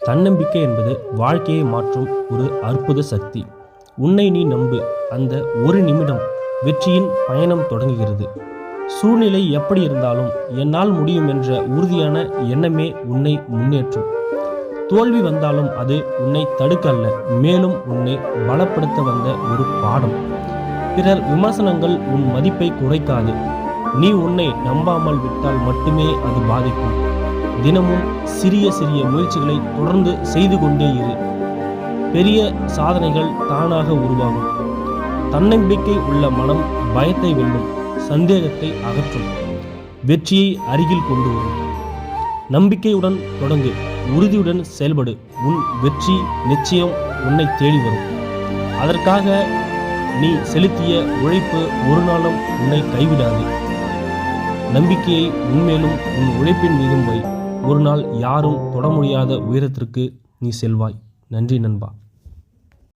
தன்னம்பிக்கை என்பது வாழ்க்கையை மாற்றும் ஒரு அற்புத சக்தி. உன்னை நீ நம்பு. அந்த ஒரு நிமிடம் வெற்றியின் பயணம் தொடங்குகிறது. சூழ்நிலை எப்படி இருந்தாலும் என்னால் முடியும் என்ற உறுதியான எண்ணமே உன்னை முன்னேற்றும். தோல்வி வந்தாலும் அது உன்னை தடுக்க அல்ல, மேலும் உன்னை பலப்படுத்த வந்த ஒரு பாடம். பிறர் விமர்சனங்கள் உன் மதிப்பை குறைக்காது. நீ உன்னை நம்பாமல் விட்டால் மட்டுமே அது பாதிக்கும். தினமும் சிறிய சிறிய முயற்சிகளை தொடர்ந்து செய்து கொண்டே இரு. பெரிய சாதனைகள் தானாக உருவாகும். தன்னம்பிக்கை உள்ள மனம் பயத்தை வெல்லும், சந்தேகத்தை அகற்றும், வெற்றியை அருகில் கொண்டு வரும். நம்பிக்கையுடன் தொடங்கு, உறுதியுடன் செயல்படு. உன் வெற்றி நிச்சயம் உன்னை தேடி வரும். அதற்காக நீ செலுத்திய உழைப்பு ஒரு நாளும் உன்னை கைவிடாது. நம்பிக்கையை உன்மேலும் உன் உழைப்பின் மீதும் வை. ஒரு நாள் யாரும் தொட முடியாத உயரத்திற்கு நீ செல்வாய். நன்றி நண்பா.